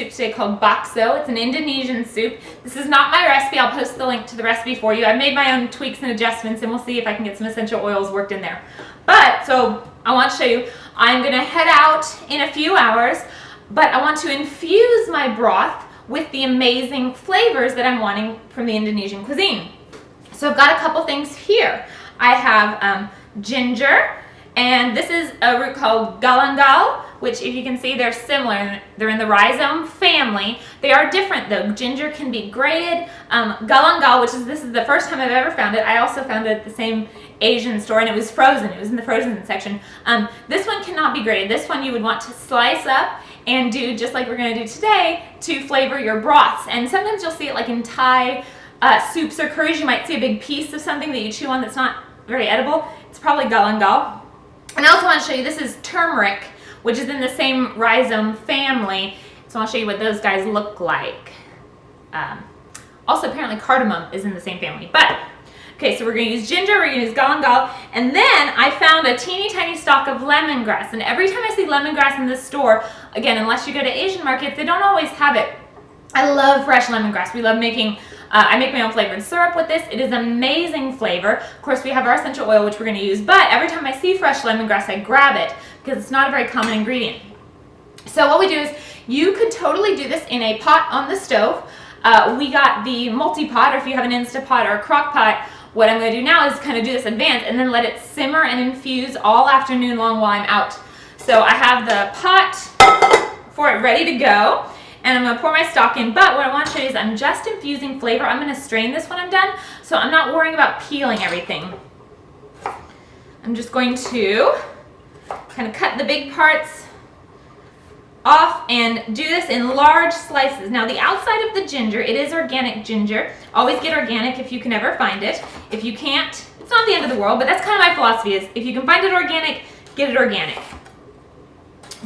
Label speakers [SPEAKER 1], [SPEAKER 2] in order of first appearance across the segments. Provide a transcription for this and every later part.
[SPEAKER 1] soup today called bakso. It's an Indonesian soup. This is not my recipe. I'll post the link to the recipe for you. I've made my own tweaks and adjustments, and we'll see if I can get some essential oils worked in there. But, so I want to show you, I'm going to head out in a few hours, but I want to infuse my broth with the amazing flavors that I'm wanting from the Indonesian cuisine. So I've got a couple things here. I have ginger, and this is a root called galangal, which if you can see, they're similar. They're in the rhizome family. They are different though. Ginger can be grated. Galangal, this is the first time I've ever found it. I also found it at the same Asian store, and it was frozen. It was in the frozen section. This one cannot be grated. This one you would want to slice up and do just like we're going to do today to flavor your broths. And sometimes you'll see it like in Thai soups or curries. You might see a big piece of something that you chew on that's not very edible. It's probably galangal. And I also want to show you, this is turmeric, which is in the same rhizome family. So I'll show you what those guys look like. Also, apparently cardamom is in the same family. But, okay, so we're going to use ginger, we're going to use galangal, and then I found a teeny tiny stalk of lemongrass. And every time I see lemongrass in the store, again, unless you go to Asian markets, they don't always have it. I love fresh lemongrass. We love making, I make my own flavored syrup with this. It is amazing flavor. Of course, we have our essential oil, which we're going to use, but every time I see fresh lemongrass, I grab it because it's not a very common ingredient. So what we do is, you could totally do this in a pot on the stove. We got the multi-pot, or if you have an Instapot or a crock pot, what I'm going to do now is kind of do this advanced and then let it simmer and infuse all afternoon long while I'm out. So I have the pot for it ready to go. And I'm going to pour my stock in, but what I want to show you is I'm just infusing flavor. I'm going to strain this when I'm done, so I'm not worrying about peeling everything. I'm just going to kind of cut the big parts off and do this in large slices. Now the outside of the ginger, it is organic ginger. Always get organic if you can ever find it. If you can't, it's not the end of the world, but that's kind of my philosophy is, if you can find it organic, get it organic.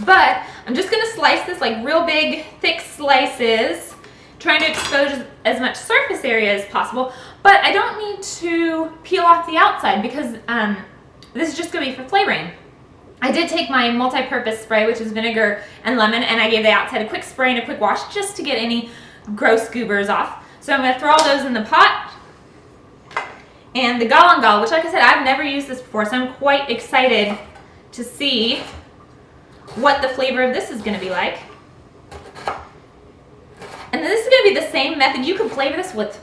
[SPEAKER 1] But I'm just going to slice this like real big, thick slices, trying to expose as much surface area as possible. But I don't need to peel off the outside because this is just going to be for flavoring. I did take my multi-purpose spray, which is vinegar and lemon, and I gave the outside a quick spray and a quick wash just to get any gross goobers off. So I'm going to throw all those in the pot. And the galangal, which like I said, I've never used this before, so I'm quite excited to see what the flavor of this is going to be like. And this is going to be the same method. You can flavor this with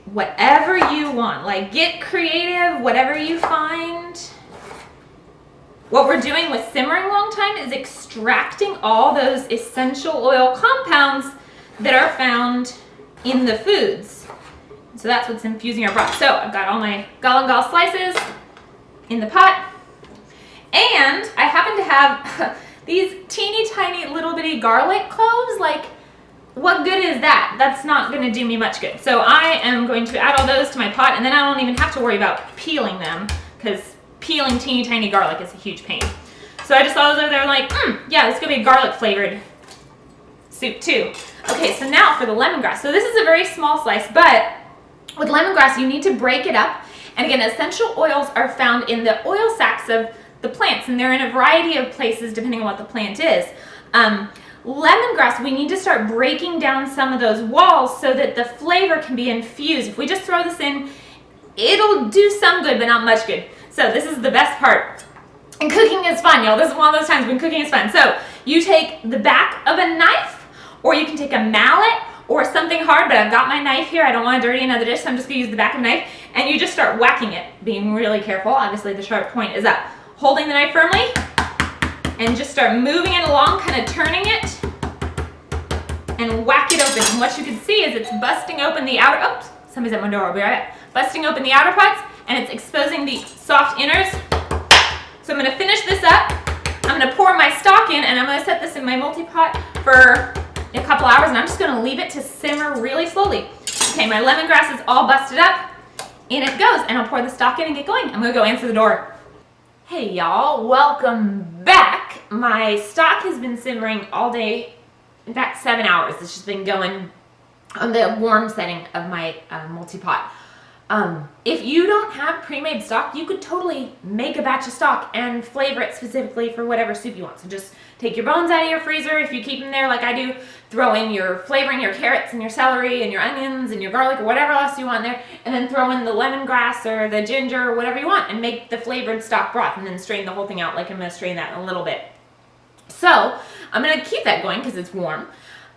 [SPEAKER 1] whatever you want. Like, get creative, whatever you find. What we're doing with simmering long time is extracting all those essential oil compounds that are found in the foods. So that's what's infusing our broth. So I've got all my galangal slices in the pot. And I happen to have these teeny tiny little bitty garlic cloves. Like, what good is that? That's not going to do me much good. So I am going to add all those to my pot, and then I don't even have to worry about peeling them, because peeling teeny tiny garlic is a huge pain. So I just saw those over there like, yeah, this is going to be a garlic flavored soup too. Okay, so now for the lemongrass. So this is a very small slice, but with lemongrass you need to break it up. And again, essential oils are found in the oil sacs of the plants, and they're in a variety of places depending on what the plant is. Lemongrass, we need to start breaking down some of those walls so that the flavor can be infused. If we just throw this in, it'll do some good, but not much good. So this is the best part. And cooking is fun, y'all. This is one of those times when cooking is fun. So you take the back of a knife, or you can take a mallet or something hard, but I've got my knife here. I don't want to dirty another dish, so I'm just going to use the back of the knife. And you just start whacking it, being really careful. Obviously the sharp point is up. Holding the knife firmly, and just start moving it along, kind of turning it, and whack it open. And what you can see is it's busting open the outer, oops, somebody's at my door, I'll be right back. Busting open the outer parts, and it's exposing the soft innards. So I'm going to finish this up. I'm going to pour my stock in, and I'm going to set this in my multi-pot for a couple hours, and I'm just going to leave it to simmer really slowly. Okay, my lemongrass is all busted up. In it goes, and I'll pour the stock in and get going. I'm going to go answer the door. Hey y'all, welcome back. My stock has been simmering all day, in fact 7 hours. It's just been going on the warm setting of my multi-pot. If you don't have pre-made stock, you could totally make a batch of stock and flavor it specifically for whatever soup you want. So just take your bones out of your freezer if you keep them there like I do. Throw in your flavoring, your carrots and your celery and your onions and your garlic or whatever else you want there. And then throw in the lemongrass or the ginger or whatever you want and make the flavored stock broth and then strain the whole thing out like I'm going to strain that in a little bit. So I'm going to keep that going because it's warm.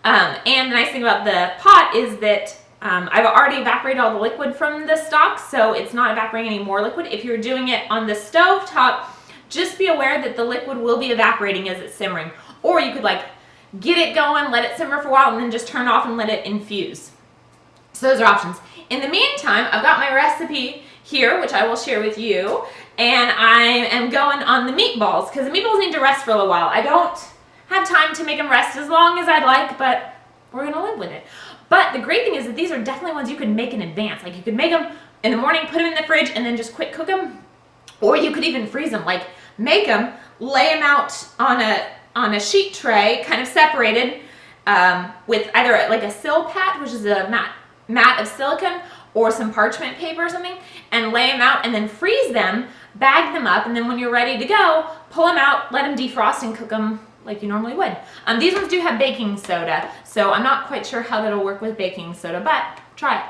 [SPEAKER 1] And the nice thing about the pot is that I've already evaporated all the liquid from the stock, so it's not evaporating any more liquid. If you're doing it on the stove top, just be aware that the liquid will be evaporating as it's simmering. Or you could like get it going, let it simmer for a while, and then just turn it off and let it infuse. So those are options. In the meantime, I've got my recipe here, which I will share with you, and I am going on the meatballs, because the meatballs need to rest for a little while. I don't have time to make them rest as long as I'd like, but we're going to live with it. But the great thing is that these are definitely ones you can make in advance. Like you could make them in the morning, put them in the fridge, and then just quick cook them. Or you could even freeze them. Like make them, lay them out on a sheet tray, kind of separated, with either like a Silpat, which is a mat of silicone, or some parchment paper or something, and lay them out and then freeze them, bag them up, and then when you're ready to go, pull them out, let them defrost, and cook them like you normally would. These ones do have baking soda, so I'm not quite sure how that'll work with baking soda, but try it.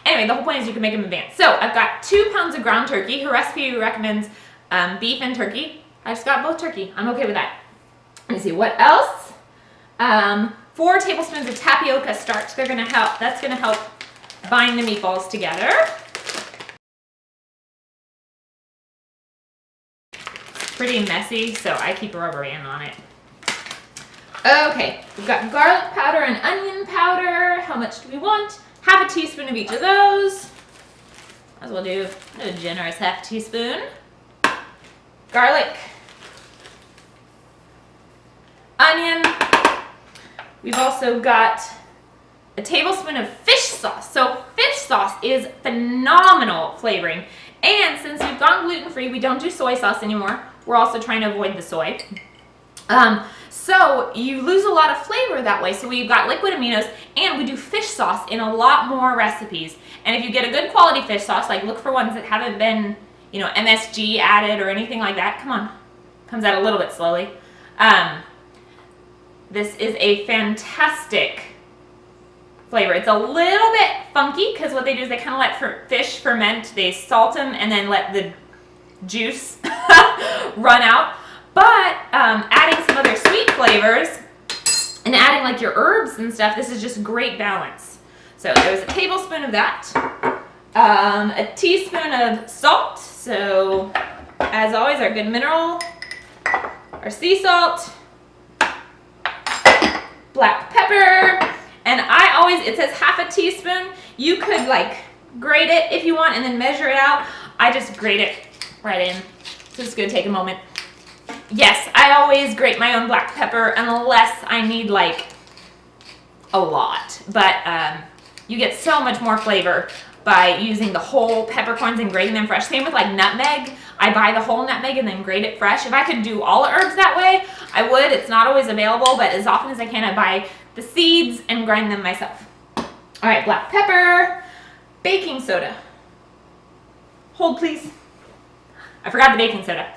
[SPEAKER 1] Anyway, the whole point is you can make them in advance. So I've got 2 pounds of ground turkey. Her recipe recommends beef and turkey. I just got both turkey. I'm okay with that. Let me see, what else? 4 tablespoons of tapioca starch. They're gonna help. That's gonna help bind the meatballs together. It's pretty messy, so I keep a rubber band on it. Okay, we've got garlic powder and onion powder. How much do we want? Half a teaspoon of each of those. Might as well do a generous half teaspoon. Garlic. Onion. We've also got a tablespoon of fish sauce. So fish sauce is phenomenal flavoring. And since we've gone gluten-free, we don't do soy sauce anymore. We're also trying to avoid the soy. So you lose a lot of flavor that way. So we've got liquid aminos, and we do fish sauce in a lot more recipes. And if you get a good quality fish sauce, like look for ones that haven't been, you know, MSG added or anything like that. Come on, comes out a little bit slowly. This is a fantastic flavor. It's a little bit funky because what they do is they kind of let fish ferment. They salt them and then let the juice run out. But adding some other sweet flavors and adding like your herbs and stuff, this is just great balance. So there's a tablespoon of that, a teaspoon of salt. So as always, our good mineral, our sea salt, black pepper, and I always, it says half a teaspoon. You could like grate it if you want and then measure it out. I just grate it right in. So it's gonna take a moment. Yes, I always grate my own black pepper unless I need like a lot, but you get so much more flavor by using the whole peppercorns and grating them fresh. Same with like nutmeg. I buy the whole nutmeg and then grate it fresh. If I could do all the herbs that way, I would. It's not always available, but as often as I can, I buy the seeds and grind them myself. All right, black pepper, baking soda. Hold, please. I forgot the baking soda.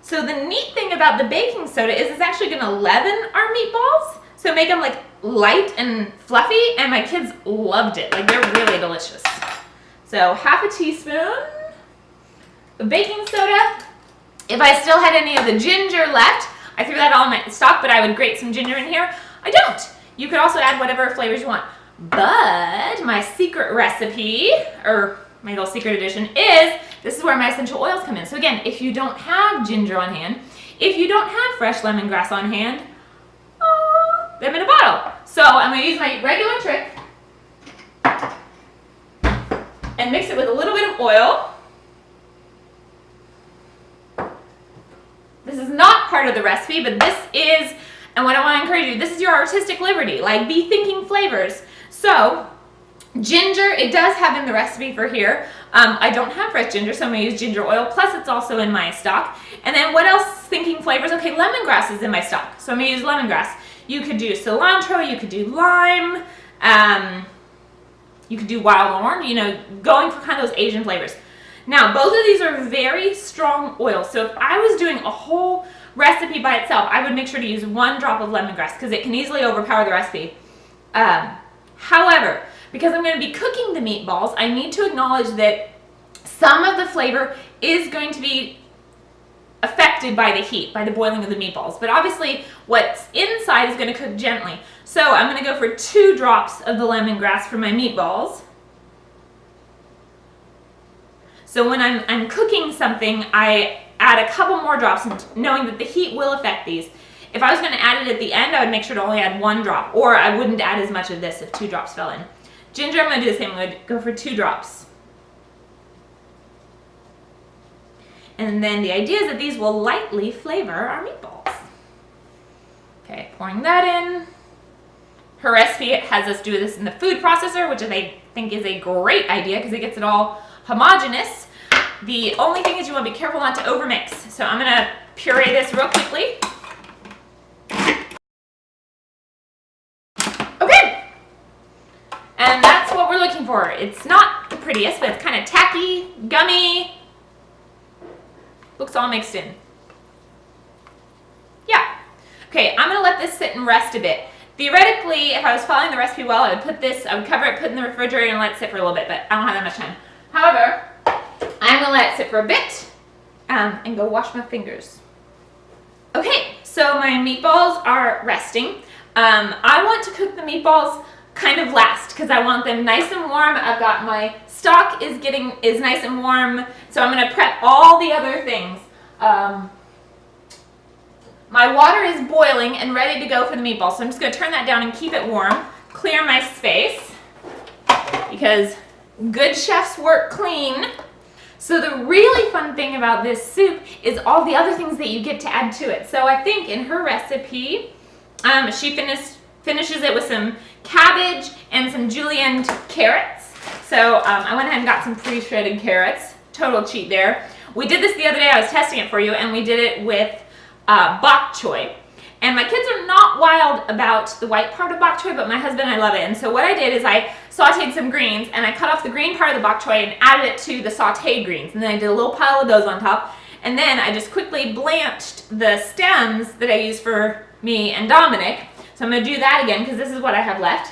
[SPEAKER 1] So the neat thing about the baking soda is it's actually going to leaven our meatballs. So make them like light and fluffy, and my kids loved it. Like they're really delicious. So half a teaspoon of baking soda. If I still had any of the ginger left, I threw that all in my stock, but I would grate some ginger in here. I don't. You could also add whatever flavors you want. But my secret recipe, or my little secret edition, is this is where my essential oils come in. So again, if you don't have ginger on hand, if you don't have fresh lemongrass on hand, them in a bottle. So I'm going to use my regular trick and mix it with a little bit of oil. This is not part of the recipe, but this is, and what I want to encourage you, this is your artistic liberty. Like, be thinking flavors. So ginger, it does have in the recipe for here. I don't have fresh ginger, so I'm going to use ginger oil, plus it's also in my stock. And then what else, thinking flavors? Okay, lemongrass is in my stock, so I'm going to use lemongrass. You could do cilantro, you could do lime, You could do wild orange, you know, going for kind of those Asian flavors. Now, both of these are very strong oils. So if I was doing a whole recipe by itself, I would make sure to use 1 drop of lemongrass because it can easily overpower the recipe. However, because I'm going to be cooking the meatballs, I need to acknowledge that some of the flavor is going to be affected by the heat, by the boiling of the meatballs. But obviously, what's inside is going to cook gently. So I'm going to go for 2 drops of the lemongrass for my meatballs. So when I'm cooking something, I add a couple more drops, knowing that the heat will affect these. If I was going to add it at the end, I would make sure to only add 1 drop, or I wouldn't add as much of this if 2 drops fell in. Ginger, I'm going to do the same. I'm going to go for 2 drops. And then the idea is that these will lightly flavor our meatballs. Okay, pouring that in. Her recipe has us do this in the food processor, which I think is a great idea because it gets it all homogeneous. The only thing is you want to be careful not to overmix. So I'm going to puree this real quickly. Okay. And that's what we're looking for. It's not the prettiest, but it's kind of tacky, gummy. Looks all mixed in. Yeah. Okay, I'm going to let this sit and rest a bit. Theoretically, if I was following the recipe well, I would cover it, put it in the refrigerator, and let it sit for a little bit, but I don't have that much time. However, I'm going to let it sit for a bit and go wash my fingers. Okay, so my meatballs are resting. I want to cook the meatballs kind of last because I want them nice and warm. I've got my stock is nice and warm, so I'm going to prep all the other things. My water is boiling and ready to go for the meatballs, so I'm just going to turn that down and keep it warm. Clear my space because good chefs work clean. So the really fun thing about this soup is all the other things that you get to add to it. So I think in her recipe, she finishes it with some cabbage and some julienne carrots. So I went ahead and got some pre-shredded carrots. Total cheat there. We did this the other day. I was testing it for you, and we did it with bok choy. And my kids are not wild about the white part of bok choy, but my husband and I love it. And so what I did is I sauteed some greens, and I cut off the green part of the bok choy and added it to the sauteed greens. And then I did a little pile of those on top. And then I just quickly blanched the stems that I used for me and Dominic. So I'm going to do that again because this is what I have left.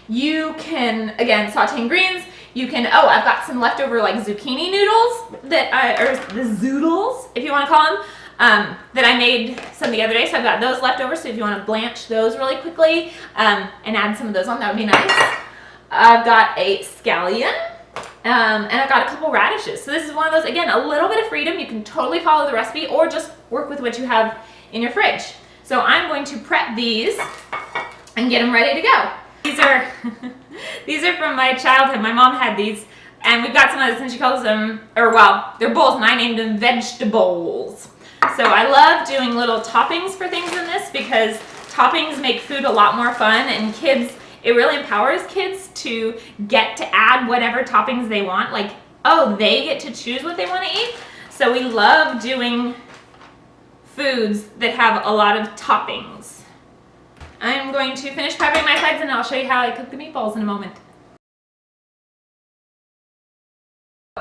[SPEAKER 1] You can, again, sauteing greens. You can, I've got some leftover like zucchini noodles or the zoodles, if you want to call them. That I made some the other day, so I've got those left over, so if you want to blanch those really quickly and add some of those on, that would be nice. I've got a scallion, and I've got a couple radishes. So this is one of those, again, a little bit of freedom. You can totally follow the recipe or just work with what you have in your fridge. So I'm going to prep these and get them ready to go. These are, these are from my childhood. My mom had these, and we've got some of this, and she calls them, they're bowls, and I named them vegetables. So I love doing little toppings for things in this because toppings make food a lot more fun, and kids, it really empowers kids to get to add whatever toppings they want. Like, they get to choose what they want to eat. So we love doing foods that have a lot of toppings. I'm going to finish prepping my sides, and I'll show you how I cook the meatballs in a moment.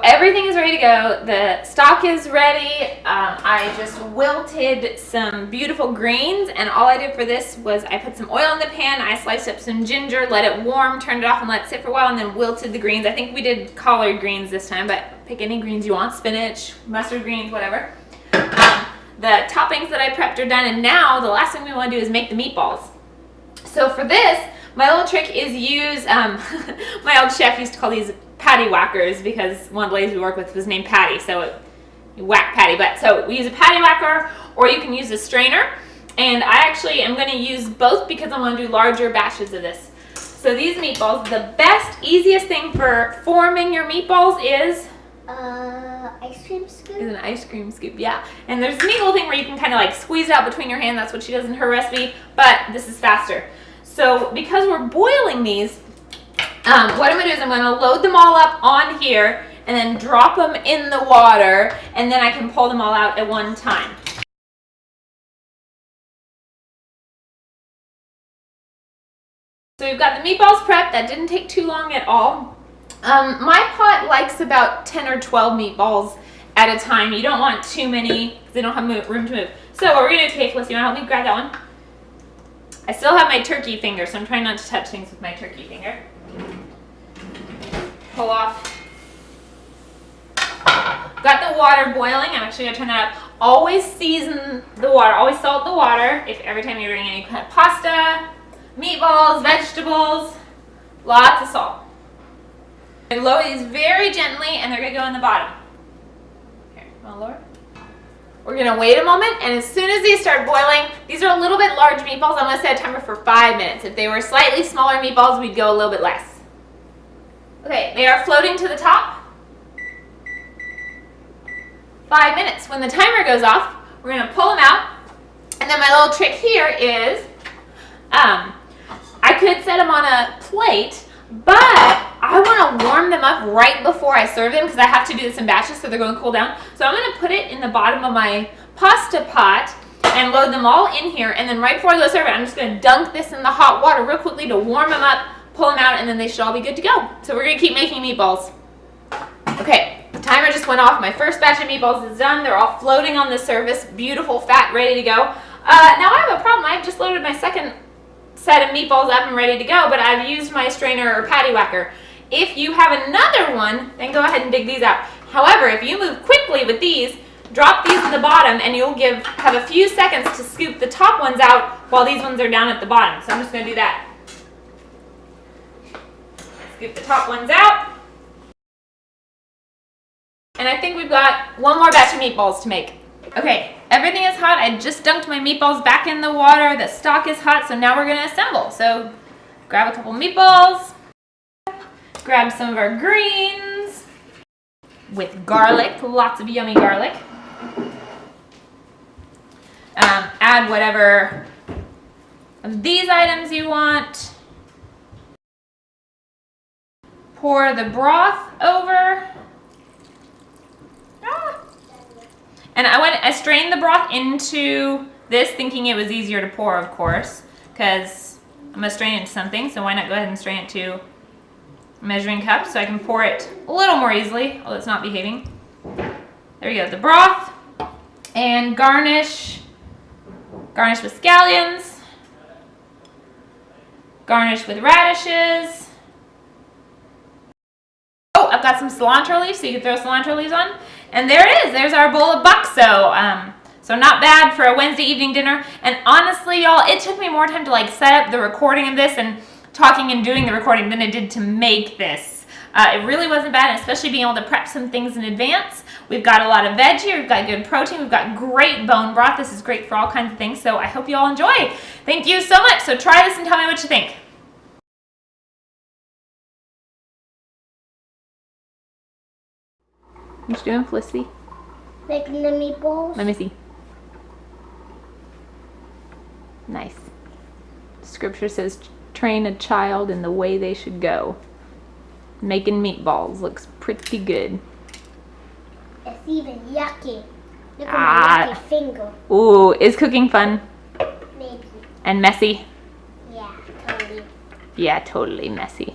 [SPEAKER 1] Everything is ready to go. The stock is ready. I just wilted some beautiful greens, and all I did for this was I put some oil in the pan, I sliced up some ginger, let it warm, turned it off and let it sit for a while, and then wilted the greens. I think we did collard greens this time, but pick any greens you want, spinach, mustard greens, whatever. The toppings that I prepped are done, and now the last thing we want to do is make the meatballs. So for this, my little trick is use, my old chef used to call these patty whackers because one of the ladies we work with was named Patty, so you whack patty. But so we use a patty whacker, or you can use a strainer, and I actually am going to use both because I want to do larger batches of this. So these meatballs, the best, easiest thing for forming your meatballs is
[SPEAKER 2] ice cream scoop.
[SPEAKER 1] Is an ice cream scoop, yeah. And there's a neat little thing where you can kind of like squeeze it out between your hands. That's what she does in her recipe, but this is faster. So because we're boiling these, what I'm going to do is I'm going to load them all up on here and then drop them in the water, and then I can pull them all out at one time. So So we've got the meatballs prepped. That didn't take too long at all. My pot likes about 10 or 12 meatballs at a time. You don't want too many because they don't have room to move. So what we're gonna do, okay, Felicity, you wanna help me grab that one? I still have my turkey finger, so I'm trying not to touch things with my turkey finger. Pull off. Got the water boiling. I'm actually gonna turn that up. Always season the water. Always salt the water. If every time you're doing any kind of pasta, meatballs, vegetables, lots of salt. And lower these very gently, and they're gonna go in the bottom. Here, wanna lower? We're gonna wait a moment, and as soon as these start boiling, these are a little bit large meatballs. I'm gonna set a timer for 5 minutes. If they were slightly smaller meatballs, we'd go a little bit less. Okay, they are floating to the top. 5 minutes. When the timer goes off, we're gonna pull them out. And then my little trick here is, I could set them on a plate, but I wanna warm them up right before I serve them because I have to do this in batches so they're gonna cool down. So I'm gonna put it in the bottom of my pasta pot and load them all in here. And then right before I go serve it, I'm just gonna dunk this in the hot water real quickly to warm them up, pull them out, and then they should all be good to go. So we're gonna keep making meatballs. Okay, the timer just went off. My first batch of meatballs is done. They're all floating on the surface, beautiful, fat, ready to go. Now I have a problem. I've just loaded my second set of meatballs up and ready to go, but I've used my strainer or patty whacker. If you have another one, then go ahead and dig these out. However, if you move quickly with these, drop these at the bottom and you'll have a few seconds to scoop the top ones out while these ones are down at the bottom. So I'm just gonna do that. Scoop the top ones out. And I think we've got one more batch of meatballs to make. Okay, everything is hot. I just dunked my meatballs back in the water. The stock is hot, so now we're gonna assemble. So grab a couple meatballs, grab some of our greens with garlic, lots of yummy garlic. Add whatever of these items you want. Pour the broth over. And I strained the broth into this thinking it was easier to pour, of course, because I'm going to strain it into something, so why not go ahead and strain it to a measuring cup so I can pour it a little more easily, although it's not behaving. There we go, the broth, and garnish with scallions, garnish with radishes. Oh, I've got some cilantro leaves, so you can throw cilantro leaves on. And there it is. There's our bowl of bakso. So not bad for a Wednesday evening dinner. And honestly, y'all, it took me more time to set up the recording of this and talking and doing the recording than it did to make this. It really wasn't bad, especially being able to prep some things in advance. We've got a lot of veg here. We've got good protein. We've got great bone broth. This is great for all kinds of things. So I hope you all enjoy. Thank you so much. So try this and tell me what you think. What you doing, Felicity?
[SPEAKER 2] Making the meatballs.
[SPEAKER 1] Let me see. Nice. Scripture says, train a child in the way they should go. Making meatballs looks pretty good.
[SPEAKER 2] It's even yucky. Look at my yucky finger.
[SPEAKER 1] Ooh, is cooking fun?
[SPEAKER 2] Maybe.
[SPEAKER 1] And messy?
[SPEAKER 2] Yeah, totally.
[SPEAKER 1] Yeah, totally messy.